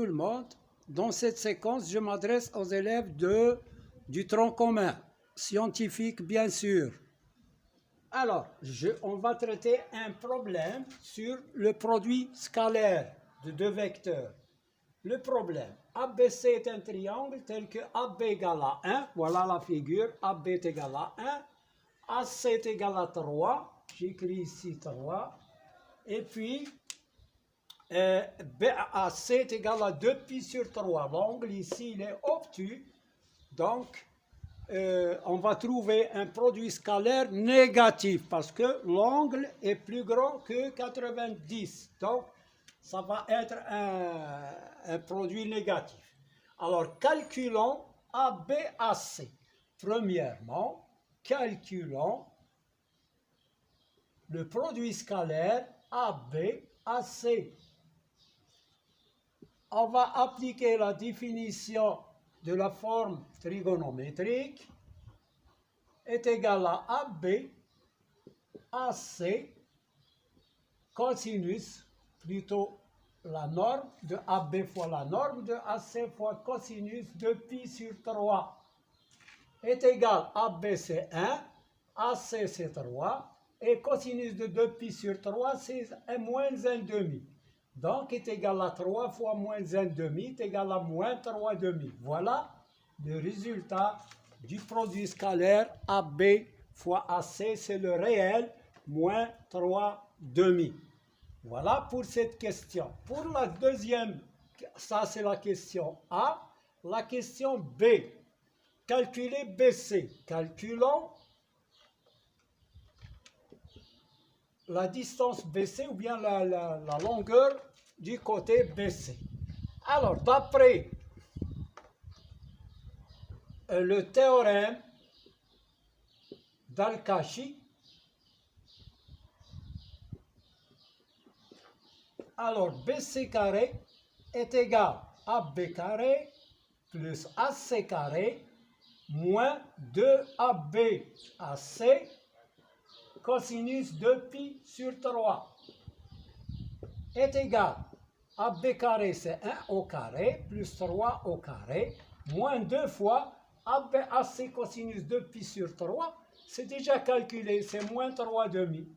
tout le monde. Dans cette séquence, je m'adresse aux élèves du tronc commun, scientifique bien sûr. Alors, on va traiter un problème sur le produit scalaire de deux vecteurs. Le problème, ABC est un triangle tel que AB égale à 1, voilà la figure, AB est égal à 1, AC est égal à 3, j'écris ici 3, et puis BAC est égal à 2π sur 3. L'angle ici, il est obtus, donc on va trouver un produit scalaire négatif parce que l'angle est plus grand que 90. Donc, ça va être un produit négatif. Alors, calculons ABAC. Premièrement, calculons le produit scalaire ABAC. On va appliquer la définition de la forme trigonométrique est égal à AB, AC, cosinus, plutôt la norme de AB fois la norme de AC fois cosinus de pi sur 3 est égal à AB c'est 1, AC c'est 3, et cosinus de 2π sur 3 c'est moins 1,5. Donc, est égal à 3 fois moins 1,5 est égal à moins 3,5. Voilà le résultat du produit scalaire AB fois AC, c'est le réel, moins 3,5. Voilà pour cette question. Pour la deuxième, ça c'est la question A. La question B, calculer BC. Calculons la distance BC ou bien la longueur du côté BC. Alors, d'après le théorème d'Al-Kashi, alors BC carré est égal à B carré plus AC carré moins 2AB AC cosinus de pi sur 3 est égal à B carré, c'est 1 au carré, plus 3 au carré, moins 2 fois AB AC cosinus de pi sur 3, c'est déjà calculé, c'est moins 3,5,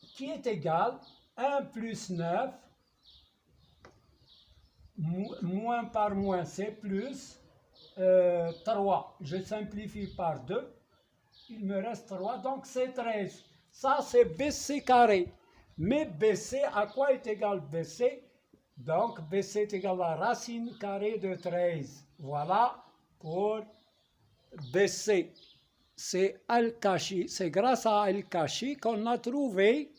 qui est égal à 1 plus 9, moins par moins, c'est plus 3, je simplifie par 2, il me reste 3, donc c'est 13. Ça, c'est BC carré. Mais BC, à quoi est égal BC? Donc, BC est égal à racine carrée de 13. Voilà pour BC. C'est Al-Kashi. C'est grâce à Al-Kashi qu'on a trouvé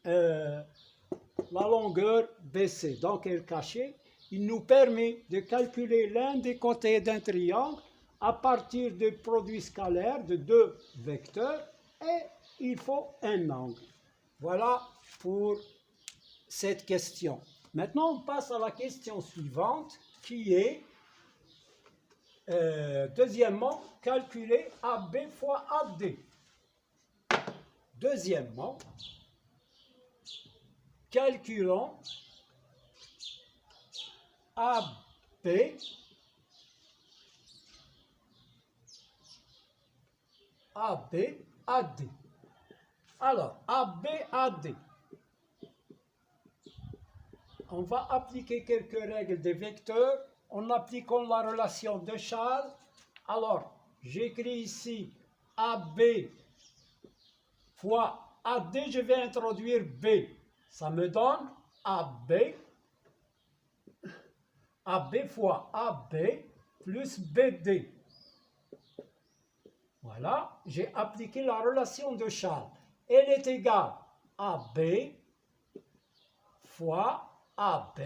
la longueur BC. Donc, Al-Kashi, il nous permet de calculer l'un des côtés d'un triangle à partir du produit scalaire de deux vecteurs et il faut un angle. Voilà pour cette question. Maintenant, on passe à la question suivante qui est, deuxièmement, calculer AB fois AD. Deuxièmement, calculons AB AD. Alors, AD. On va appliquer quelques règles des vecteurs en appliquant la relation de Charles. Alors, j'écris ici AB fois AD, je vais introduire B. Ça me donne AB fois AB plus BD. Voilà, j'ai appliqué la relation de Charles. Elle est égale à B fois AB.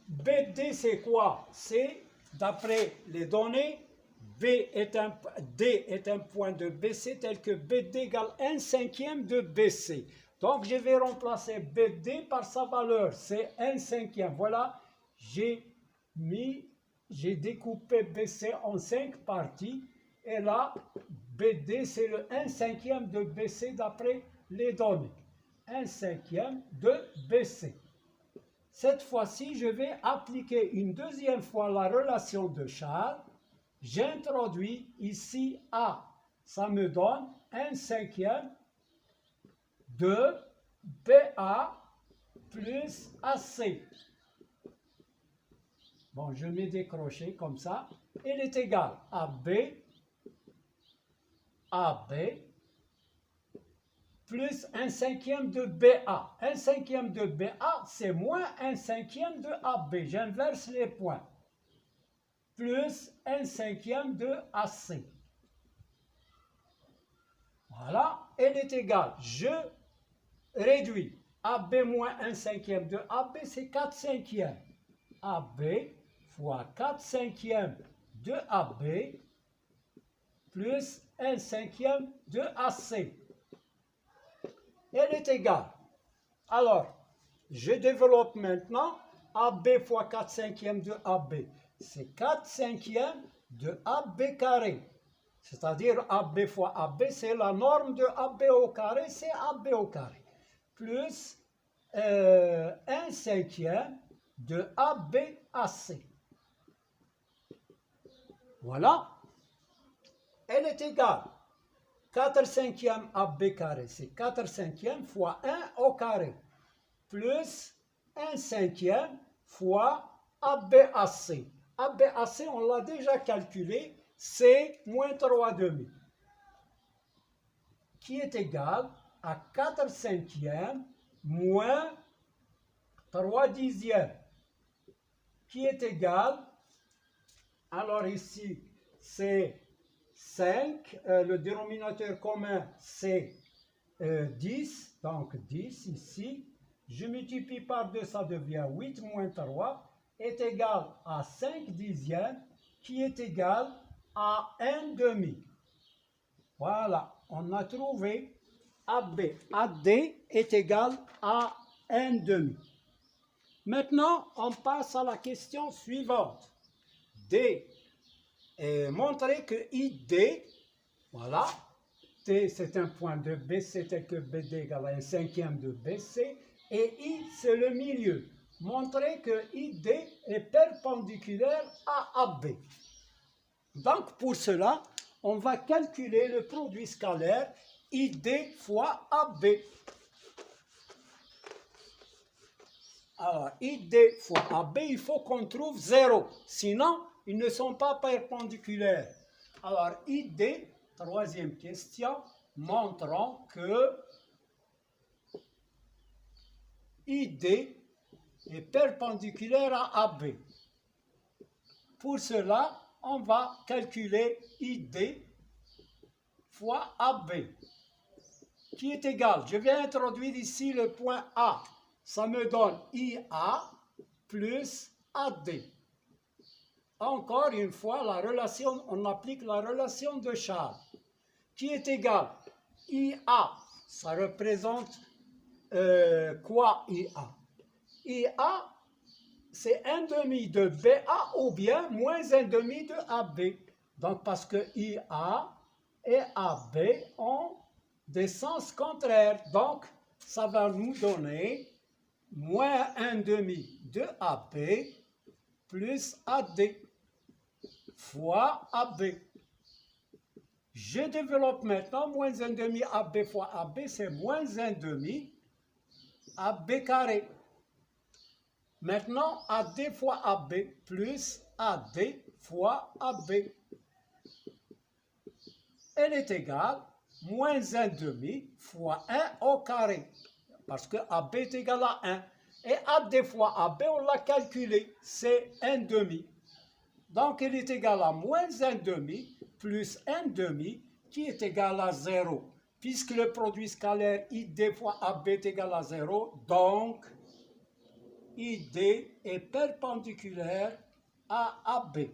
BD, c'est quoi? C'est, d'après les données, D est un point de BC tel que BD égale 1/5 de BC. Donc, je vais remplacer BD par sa valeur, c'est 1/5. Voilà, j'ai découpé BC en 5 parties. Et là, BD, c'est le 1/5 de BC d'après les données. 1/5 de BC. Cette fois-ci, je vais appliquer une deuxième fois la relation de Charles. J'introduis ici A. Ça me donne 1/5 de BA plus AC. Bon, je mets des crochets comme ça. Il est égal à B plus 1/5 de BA. 1/5 de BA, c'est moins 1/5 de AB. J'inverse les points. Plus 1/5 de AC. Voilà, elle est égale. Je réduis. AB moins 1/5 de AB, c'est 4/5. AB fois 4/5 de AB plus 1/5 de AC. Elle est égale. Alors, je développe maintenant AB fois 4/5 de AB. C'est 4/5 de AB carré. C'est-à-dire AB fois AB, c'est la norme de AB au carré, c'est AB au carré. Plus 1/5 de ABAC. Voilà. Elle est égale. 4/5 AB carré, c'est 4/5 fois 1 au carré. Plus 1/5 fois ABAC. ABAC, on l'a déjà calculé, c'est moins 3/2, qui est égal à 4/5 moins 3/10, qui est égal, alors ici c'est 5, le dénominateur commun c'est 10, donc 10 ici, je multiplie par 2, ça devient 8 moins 3, est égal à 5/10, qui est égal à 1/2. Voilà, on a trouvé AB. AD est égal à 1/2. Maintenant, on passe à la question suivante. D. Montrer que ID, voilà, T c'est un point de BC tel que BD égale à 1/5 de BC, et I c'est le milieu. Montrer que ID est perpendiculaire à AB. Donc pour cela, on va calculer le produit scalaire ID fois AB. Alors, ID fois AB, il faut qu'on trouve 0. Sinon, ils ne sont pas perpendiculaires. Alors, ID, troisième question, montrons que ID est perpendiculaire à AB. Pour cela, on va calculer ID fois AB, qui est égal. Je vais introduire ici le point A. Ça me donne IA plus AD. Encore une fois, la relation, on applique la relation de Charles, qui est égale. IA, ça représente quoi IA? IA, c'est 1/2 de BA ou bien moins 1/2 de AB. Donc, parce que IA et AB ont des sens contraires. Donc, ça va nous donner moins 1/2 de AB plus AD fois AB. Je développe maintenant moins 1/2 AB fois AB, c'est moins 1/2 AB carré. Maintenant, AD fois AB plus AD fois AB. Elle est égale moins 1/2 fois 1 au carré. Parce que AB est égal à 1. Et AD fois AB, on l'a calculé, c'est 1/2. Donc, il est égal à moins 1/2 plus 1/2 qui est égal à 0. Puisque le produit scalaire ID fois AB est égal à 0, donc ID est perpendiculaire à AB.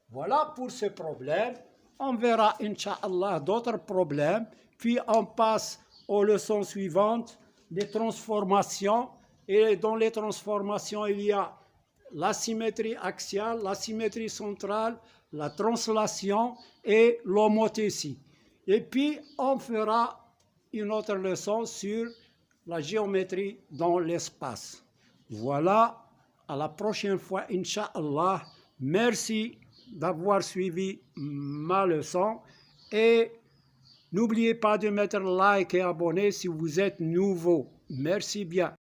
Voilà pour ce problème. On verra, Inch'Allah, d'autres problèmes. Puis on passe aux leçons suivantes, les transformations. Et dans les transformations, il y a la symétrie axiale, la symétrie centrale, la translation et l'homothétie. Et puis, on fera une autre leçon sur la géométrie dans l'espace. Voilà, à la prochaine fois, Inch'Allah. Merci d'avoir suivi ma leçon et n'oubliez pas de mettre like et abonner si vous êtes nouveau. Merci bien.